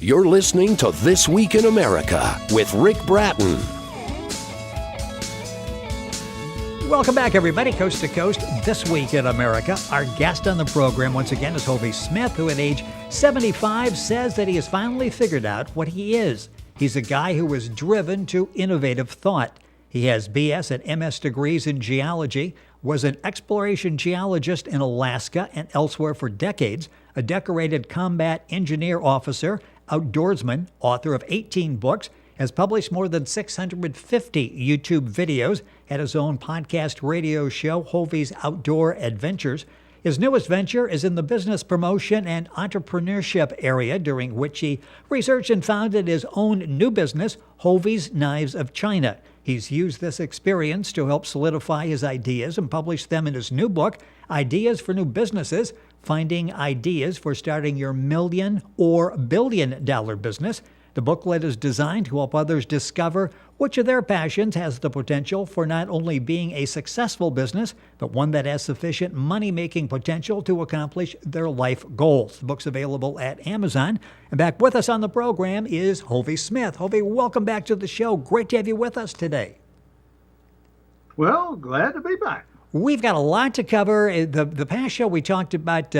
You're listening to This Week in America with Rick Bratton. Welcome back, everybody, coast to coast, This Week in America. Our guest on the program, once again, is Hovey Smith, who at age 75 says that he has finally figured out what he is. He's a guy who was driven to innovative thought. He has BS and MS degrees in geology, was an exploration geologist in Alaska and elsewhere for decades, a decorated combat engineer officer, outdoorsman, author of 18 books, has published more than 650 YouTube videos, had his own podcast radio show, Hovey's Outdoor Adventures. His newest venture is in the business promotion and entrepreneurship area, during which he researched and founded his own new business, Hovey's Knives of China. He's used this experience to help solidify his ideas and publish them in his new book, Ideas for New Businesses, Finding Ideas for Starting Your $1,000,000 or $1 billion business. The booklet is designed to help others discover which of their passions has the potential for not only being a successful business, but one that has sufficient money-making potential to accomplish their life goals. The book's available at Amazon. And back with us on the program is Hovey Smith. Hovey, welcome back to the show. Great to have you with us today. Well, glad to be back. We've got a lot to cover. The past show we talked about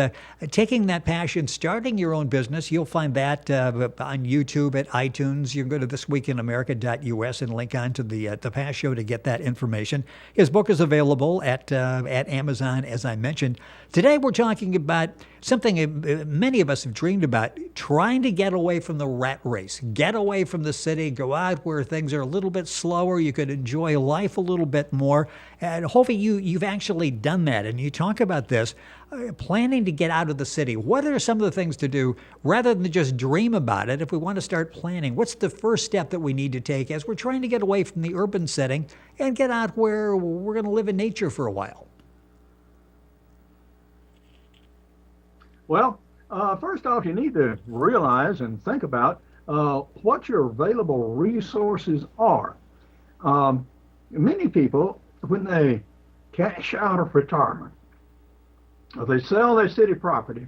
taking that passion, starting your own business. You'll find that on YouTube, at iTunes. You can go to thisweekinamerica.us and link on to the past show to get that information. His book is available at Amazon, as I mentioned. Today we're talking about something many of us have dreamed about, trying to get away from the rat race, get away from the city, go out where things are a little bit slower, you could enjoy life a little bit more. And Hovey, you've actually done that, and you talk about this, planning to get out of the city. What are some of the things to do rather than just dream about it? If we want to start planning, what's the first step that we need to take as we're trying to get away from the urban setting and get out where we're going to live in nature for a while? Well, first off, you need to realize and think about what your available resources are. Many people, when they cash out of retirement, or they sell their city property,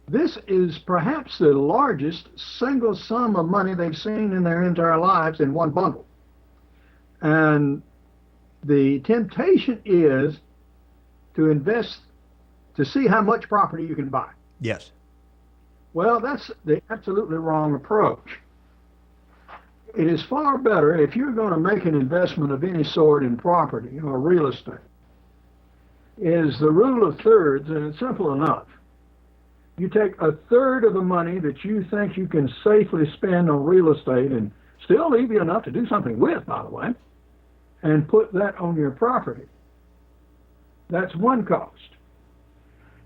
this is perhaps the largest single sum of money they've seen in their entire lives in one bundle. And the temptation is to invest to see how much property you can buy. Yes. Well, that's the absolutely wrong approach. It is far better if you're going to make an investment of any sort in property or real estate, is the rule of thirds, and it's simple enough. You take a third of the money that you think you can safely spend on real estate and still leave you enough to do something with, by the way, and put that on your property. That's one cost.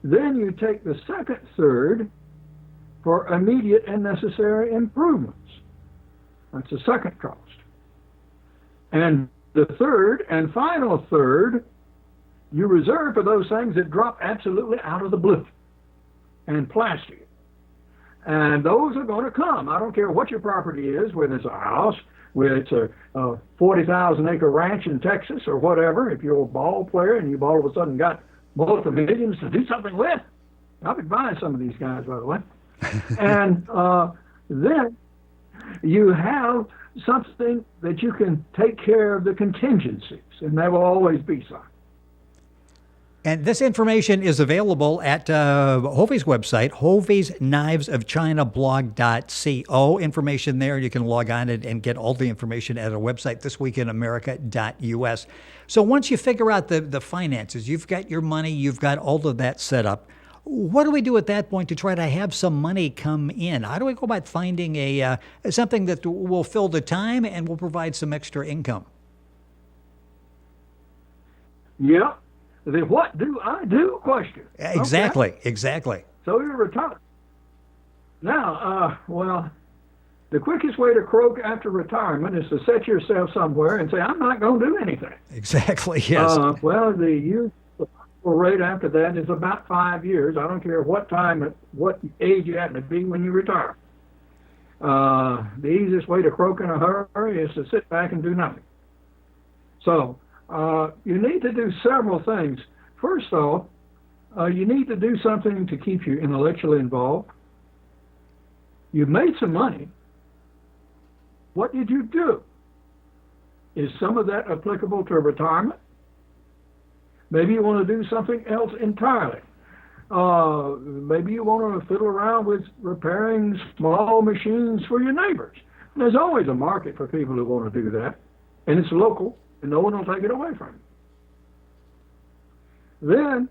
Then you take the second third for immediate and necessary improvements. That's the second cost. And the third and final third, you reserve for those things that drop absolutely out of the blue and plastic. And those are going to come. I don't care what your property is, whether it's a house, whether it's a 40,000-acre ranch in Texas or whatever. If you're a ball player and you've all of a sudden got both the millions to do something with, I've advised some of these guys, by the way. And then you have something that you can take care of the contingencies, and there will always be some. And this information is available at Hovey's website, Hovey's Knives of China blog.co. Information there. You can log on and get all the information at our website, thisweekinamerica.us. So once you figure out the finances, you've got your money, you've got all of that set up, what do we do at that point to try to have some money come in? How do we go about finding something that will fill the time and will provide some extra income? Yeah. The what do I do question. Exactly, okay. Exactly. So you're retired. Now, well, the quickest way to croak after retirement is to set yourself somewhere and say, I'm not going to do anything. Exactly, yes. Well, the year rate after that is about 5 years. I don't care what time, what age you happen to be when you retire. The easiest way to croak in a hurry is to sit back and do nothing. So you need to do several things. First off, you need to do something to keep you intellectually involved. You made some money. What did you do? Is some of that applicable to retirement? Maybe you want to do something else entirely. Maybe you want to fiddle around with repairing small machines for your neighbors. There's always a market for people who want to do that, and it's local, and no one will take it away from you. Then,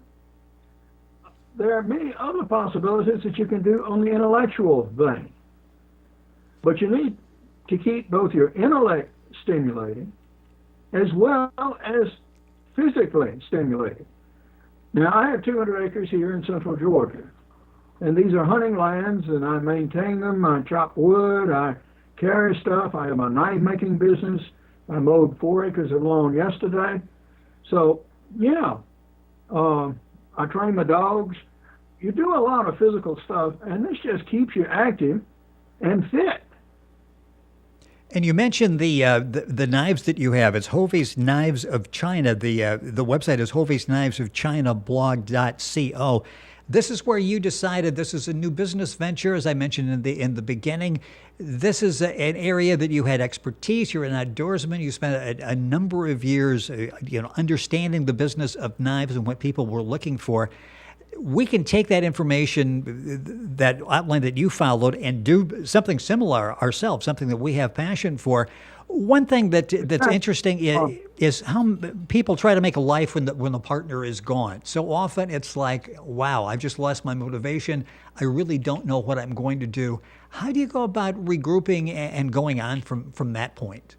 there are many other possibilities that you can do on the intellectual vein. But you need to keep both your intellect stimulating as well as physically stimulating. Now, I have 200 acres here in central Georgia, and these are hunting lands, and I maintain them. I chop wood, I carry stuff, I have a knife-making business. I mowed 4 acres of lawn yesterday. So, yeah, I train my dogs. You do a lot of physical stuff, and this just keeps you active and fit. And you mentioned the knives that you have. It's Hovey's Knives of China. The website is Hovey's Knives of China blog.co. This is where you decided this is a new business venture, as I mentioned in the beginning. This is an area that you had expertise. You're an outdoorsman. You spent a number of years, understanding the business of knives and what people were looking for. We can take that information, that outline that you followed, and do something similar ourselves, something that we have passion for. One thing that's interesting is how people try to make a life when the partner is gone. So often it's like, wow, I've just lost my motivation. I really don't know what I'm going to do. How do you go about regrouping and going on from that point?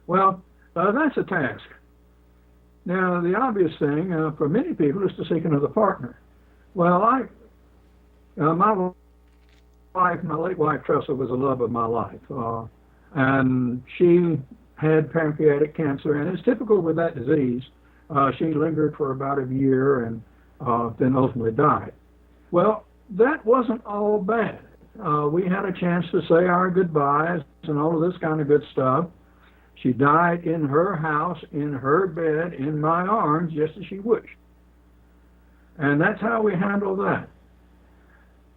Well, that's a task. Now, the obvious thing for many people is to seek another partner. Well, my late wife, Tressa, was the love of my life. And she had pancreatic cancer, and it's typical with that disease. She lingered for about a year and then ultimately died. Well, that wasn't all bad. We had a chance to say our goodbyes and all of this kind of good stuff. She died in her house, in her bed, in my arms, just as she wished. And that's how we handled that.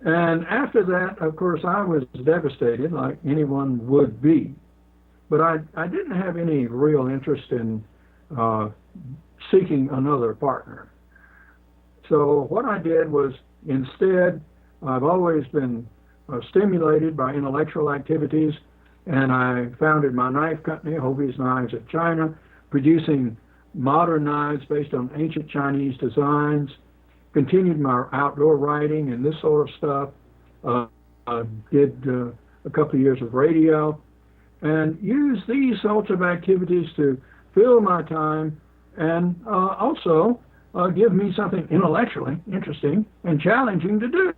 And after that, of course, I was devastated, like anyone would be. But I didn't have any real interest in seeking another partner. So what I did was, instead, I've always been stimulated by intellectual activities, and I founded my knife company, Hovey's Knives of China, producing modern knives based on ancient Chinese designs, continued my outdoor writing and this sort of stuff, did a couple of years of radio, and used these sorts of activities to fill my time and also give me something intellectually interesting and challenging to do.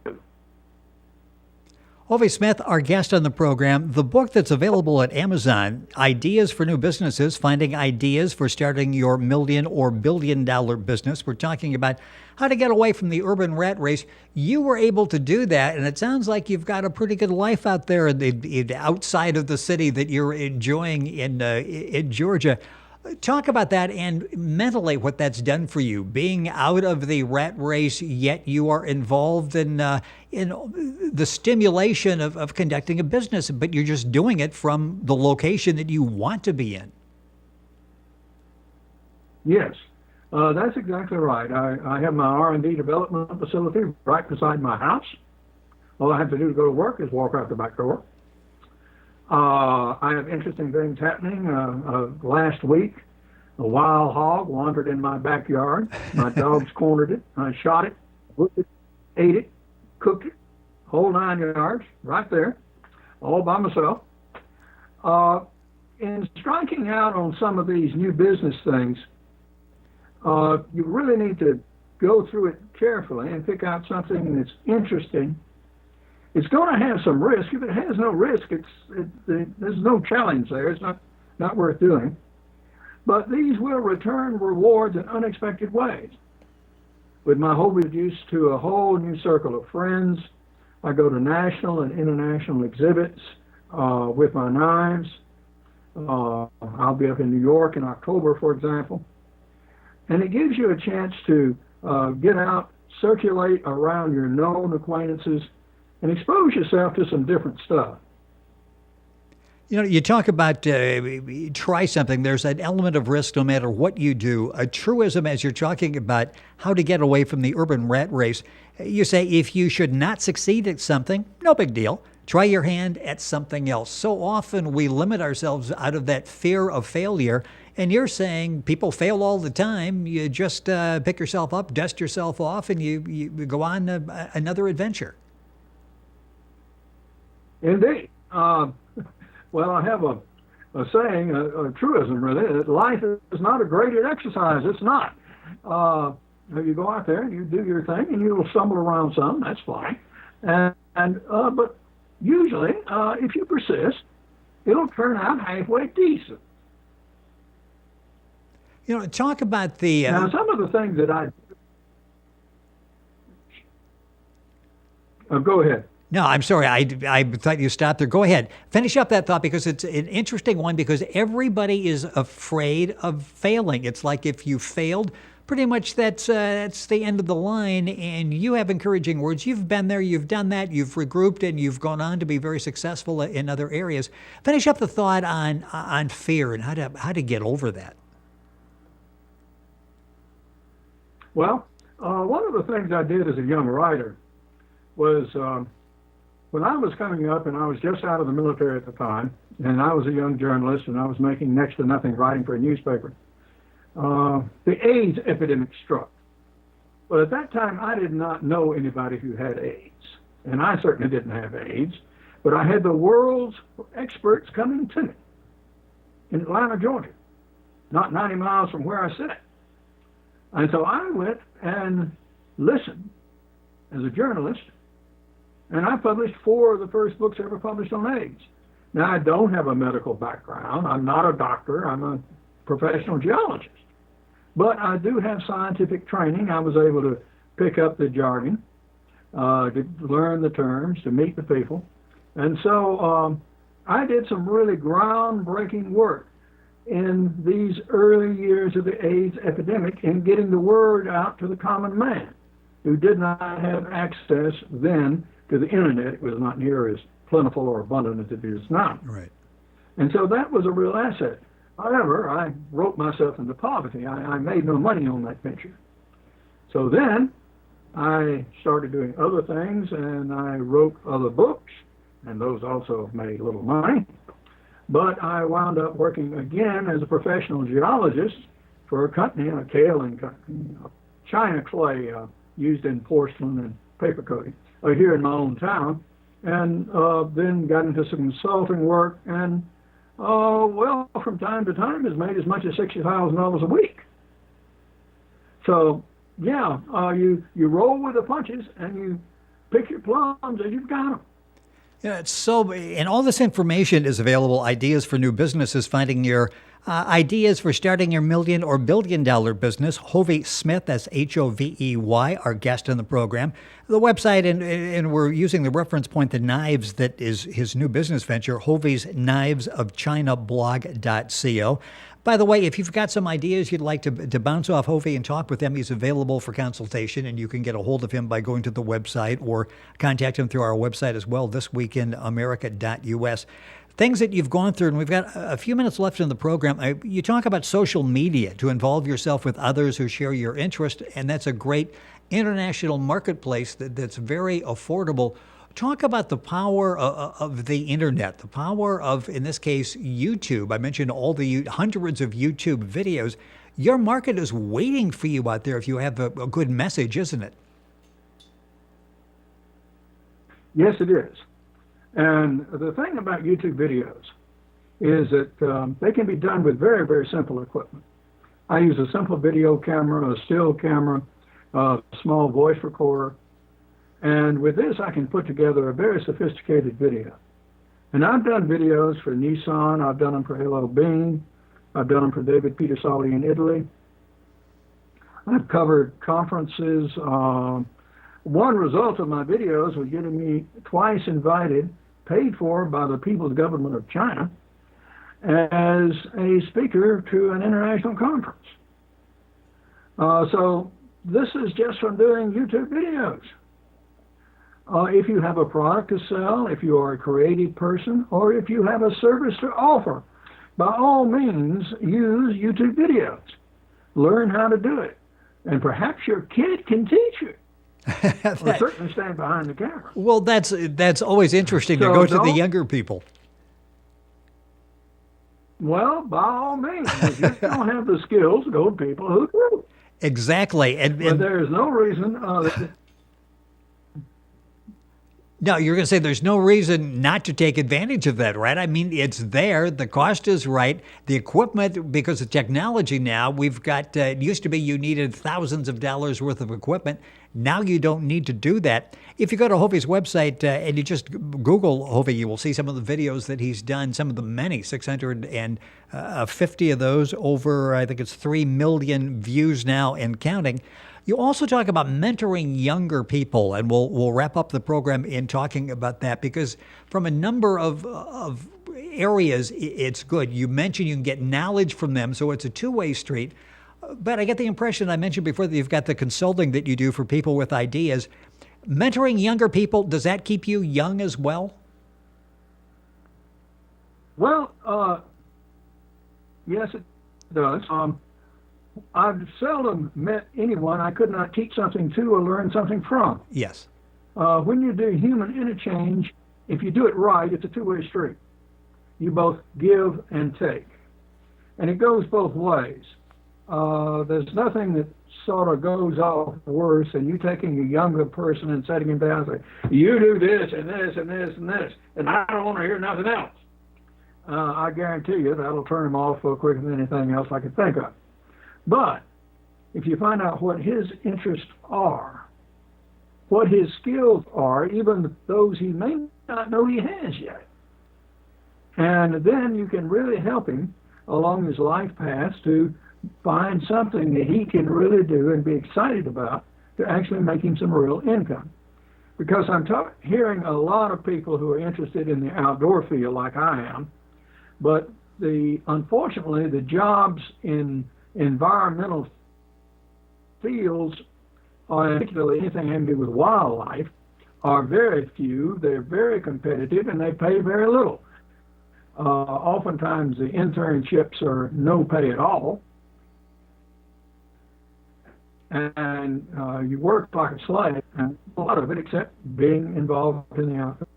Hovey Smith, our guest on the program. The book that's available at Amazon, Ideas for New Businesses, Finding Ideas for Starting Your Million or Billion Dollar Business. We're talking about how to get away from the urban rat race. You were able to do that, and it sounds like you've got a pretty good life out there outside of the city that you're enjoying in Georgia. Talk about that and mentally what that's done for you, being out of the rat race, yet you are involved in the stimulation of conducting a business, but you're just doing it from the location that you want to be in. Yes, that's exactly right. I have my R&D development facility right beside my house. All I have to do to go to work is walk out the back door. I have interesting things happening. Last week, a wild hog wandered in my backyard. My dogs cornered it. I shot it, cooked it, ate it, cooked it, whole 9 yards, right there, all by myself. In striking out on some of these new business things, you really need to go through it carefully and pick out something that's interesting. It's going to have some risk. If it has no risk, there's no challenge there. It's not worth doing. But these will return rewards in unexpected ways. With my Hovey introduced to a whole new circle of friends. I go to national and international exhibits with my knives. I'll be up in New York in October, for example. And it gives you a chance to get out, circulate around your known acquaintances, and expose yourself to some different stuff. You know, you talk about try something. There's an element of risk no matter what you do. A truism, as you're talking about how to get away from the urban rat race, you say if you should not succeed at something, no big deal. Try your hand at something else. So often we limit ourselves out of that fear of failure. And you're saying people fail all the time. You just pick yourself up, dust yourself off, and you go on another adventure. Indeed. Well, I have a saying, a truism really, that life is not a graded exercise. It's not. You go out there and you do your thing, and you will stumble around some. That's fine. But usually, if you persist, it'll turn out halfway decent. You know, talk about the... Now, some of the things that I... go ahead. No, I'm sorry. I thought you stopped there. Go ahead. Finish up that thought, because it's an interesting one, because everybody is afraid of failing. It's like if you failed, pretty much that's the end of the line, and you have encouraging words. You've been there, you've done that, you've regrouped, and you've gone on to be very successful in other areas. Finish up the thought on fear and how to get over that. Well, one of the things I did as a young writer was when I was coming up, and I was just out of the military at the time, and I was a young journalist, and I was making next to nothing writing for a newspaper, the AIDS epidemic struck. But at that time, I did not know anybody who had AIDS, and I certainly didn't have AIDS, but I had the world's experts coming to me in Atlanta, Georgia, not 90 miles from where I sat. And so I went and listened as a journalist, and I published 4 of the first books ever published on AIDS. Now, I don't have a medical background. I'm not a doctor. I'm a professional geologist. But I do have scientific training. I was able to pick up the jargon, to learn the terms, to meet the people. And so I did some really groundbreaking work in these early years of the AIDS epidemic in getting the word out to the common man who did not have access then to the internet. It was not near as plentiful or abundant as it is now. Right. And so that was a real asset. However, I wrote myself into poverty. I made no money on that venture. So then I started doing other things, and I wrote other books, and those also made little money. But I wound up working again as a professional geologist for a company, a kaolin company, China clay used in porcelain and paper coating, here in my own town, and then got into some consulting work, and well, from time to time has made as much as $60,000 a week. So yeah, you roll with the punches and you pick your plums as you've got them. Yeah, it's so, and all this information is available. Ideas for new businesses, finding your ideas for starting your $1 million or $1 billion business. Hovey Smith, that's Hovey, our guest on the program. The website, and we're using the reference point, the knives, that is his new business venture, Hovey's Knives of China blog.co. By the way, if you've got some ideas you'd like to bounce off Hovey and talk with him, he's available for consultation, and you can get a hold of him by going to the website or contact him through our website as well, thisweekinamerica.us. Things that you've gone through, and we've got a few minutes left in the program. You talk about social media to involve yourself with others who share your interest, and that's a great international marketplace that's very affordable. Talk about the power of the internet, the power of, in this case, YouTube. I mentioned all the hundreds of YouTube videos. Your market is waiting for you out there if you have a good message, isn't it? Yes, it is. And the thing about YouTube videos is that they can be done with very, very simple equipment. I use a simple video camera, a still camera, a small voice recorder, and with this I can put together a very sophisticated video. And I've done videos for Nissan, I've done them for Hello Bean, I've done them for David Peter Saldi in Italy. I've covered conferences. One result of my videos was getting me twice invited, paid for by the People's Government of China, as a speaker to an international conference. So this is just from doing YouTube videos. if you have a product to sell, if you are a creative person, or if you have a service to offer, by all means, use YouTube videos. Learn how to do it. And perhaps your kid can teach you. Or certainly stand behind the camera. Well, that's always interesting to go to the younger people. Well, by all means, if you don't have the skills, go to people who do. Exactly. But there's no reason no, you're going to say there's no reason not to take advantage of that, right? I mean, it's there. The cost is right. The equipment, because of technology now, we've got, it used to be you needed thousands of dollars worth of equipment. Now you don't need to do that. If you go to Hovey's website and you just Google Hovey, you will see some of the videos that he's done, some of the many, 650 of those, over, I think it's 3 million views now and counting. You also talk about mentoring younger people, and we'll wrap up the program in talking about that, because from a number of areas, it's good. You mentioned you can get knowledge from them, so it's a two-way street. But I get the impression, I mentioned before, that you've got the consulting that you do for people with ideas. Mentoring younger people, does that keep you young as well? Well, yes, it does. I've seldom met anyone I could not teach something to or learn something from. Yes. When you do human interchange, if you do it right, it's a two-way street. You both give and take. And it goes both ways. There's nothing that sort of goes off worse than you taking a younger person and setting him down and say, you do this and this and this and this, and I don't want to hear nothing else. I guarantee you that'll turn him off quicker than anything else I could think of. But if you find out what his interests are, what his skills are, even those he may not know he has yet, and then you can really help him along his life path to find something that he can really do and be excited about to actually make him some real income. Because I'm hearing a lot of people who are interested in the outdoor field like I am, but unfortunately the jobs in environmental fields, or particularly anything having to do with wildlife, are very few. They're very competitive and they pay very little. Oftentimes the internships are no pay at all, and you work like a slave, and a lot of it except being involved in the outdoors.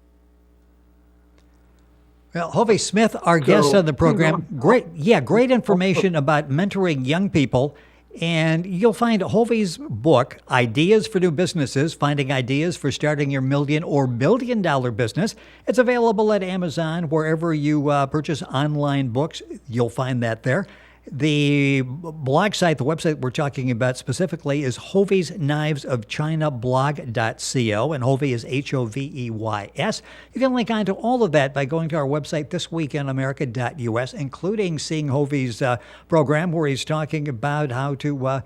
Well, Hovey Smith, our guest on the program, great information about mentoring young people. And you'll find Hovey's book, Ideas for New Businesses, Finding Ideas for Starting Your Million or Billion Dollar Business. It's available at Amazon, wherever you purchase online books. You'll find that there. The blog site, the website we're talking about specifically, is Hovey's Knives of China blog.co, and Hovey is Hoveys. You can link on to all of that by going to our website, thisweekinamerica.us, including seeing Hovey's program where he's talking about how to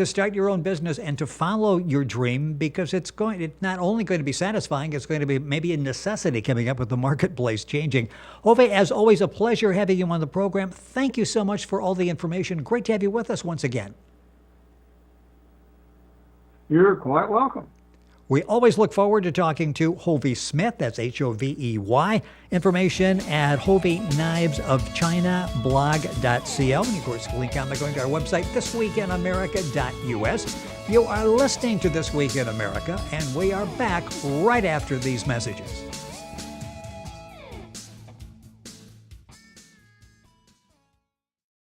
start your own business and to follow your dream, because it's not only going to be satisfying, it's going to be maybe a necessity coming up with the marketplace changing. Hovey, as always, a pleasure having you on the program. Thank you so much for all the information. Great to have you with us once again. You're quite welcome. We always look forward to talking to Hovey Smith. That's Hovey. Information at HoveyKnivesOfChinablog.co. And of course, link on by going to our website, thisweekinamerica.us. You are listening to This Week in America, and we are back right after these messages.